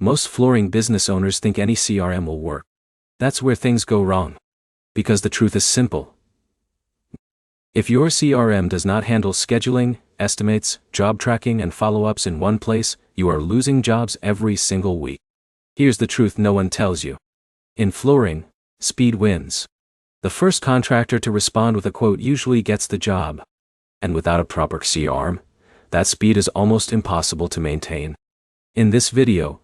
Most flooring business owners think any CRM will work. That's where things go wrong. Because the truth is simple. If your CRM does not handle scheduling, estimates, job tracking, and follow-ups in one place, you are losing jobs every single week. Here's the truth no one tells you. In flooring, speed wins. The first contractor to respond with a quote usually gets the job. And without a proper CRM, that speed is almost impossible to maintain. In this video,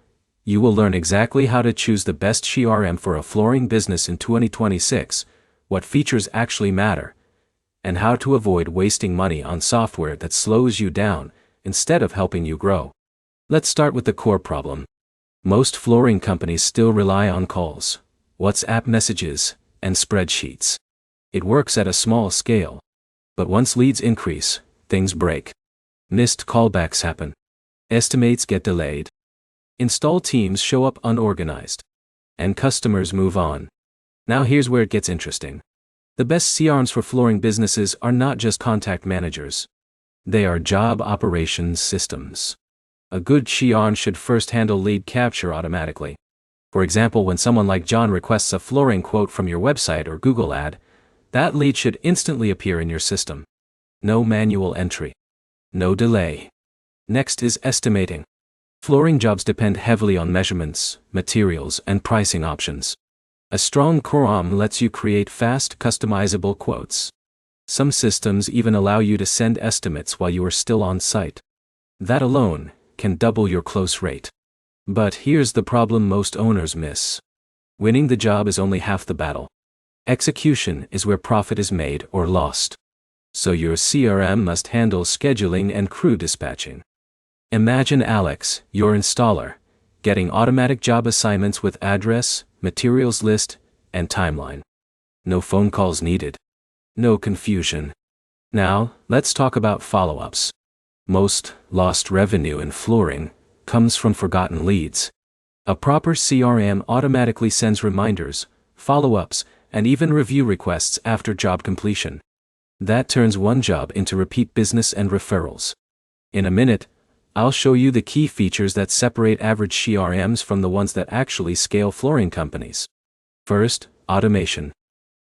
you will learn exactly how to choose the best CRM for a flooring business in 2026, what features actually matter, and how to avoid wasting money on software that slows you down instead of helping you grow. Let's start with the core problem. Most flooring companies still rely on calls, WhatsApp messages, and spreadsheets. It works at a small scale, but once leads increase, things break. Missed callbacks happen. Estimates get delayed. Install teams show up unorganized. And customers move on. Now here's where it gets interesting. The best CRMs for flooring businesses are not just contact managers. They are job operations systems. A good CRM should first handle lead capture automatically. For example, when someone like John requests a flooring quote from your website or Google ad, that lead should instantly appear in your system. No manual entry. No delay. Next is estimating. Flooring jobs depend heavily on measurements, materials, and pricing options. A strong CRM lets you create fast, customizable quotes. Some systems even allow you to send estimates while you are still on site. That alone can double your close rate. But here's the problem most owners miss. Winning the job is only half the battle. Execution is where profit is made or lost. So your CRM must handle scheduling and crew dispatching. Imagine Alex, your installer, getting automatic job assignments with address, materials list, and timeline. No phone calls needed. No confusion. Now, let's talk about follow-ups. Most lost revenue in flooring comes from forgotten leads. A proper CRM automatically sends reminders, follow-ups, and even review requests after job completion. That turns one job into repeat business and referrals. In a minute, I'll show you the key features that separate average CRMs from the ones that actually scale flooring companies. First, automation.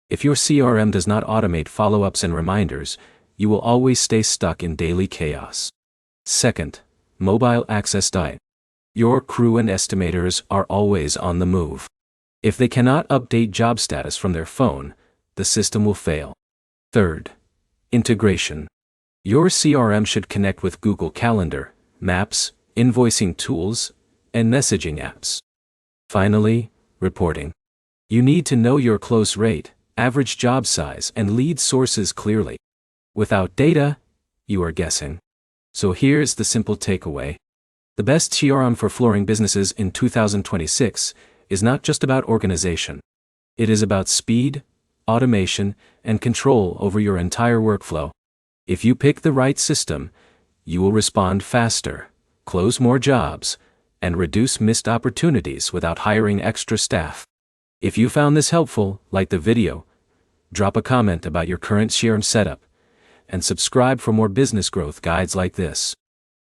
If your CRM does not automate follow-ups and reminders, you will always stay stuck in daily chaos. Second, mobile access time. Your crew and estimators are always on the move. If they cannot update job status from their phone, the system will fail. Third, integration. Your CRM should connect with Google Calendar, Maps, invoicing tools, and messaging apps. Finally, reporting. You need to know your close rate, average job size, and lead sources clearly. Without data, you are guessing. So here's the simple takeaway. The best CRM for flooring businesses in 2026 is not just about organization. It is about speed, automation, and control over your entire workflow. If you pick the right system, you will respond faster, close more jobs, and reduce missed opportunities without hiring extra staff. If you found this helpful, like the video, drop a comment about your current CRM setup, and subscribe for more business growth guides like this.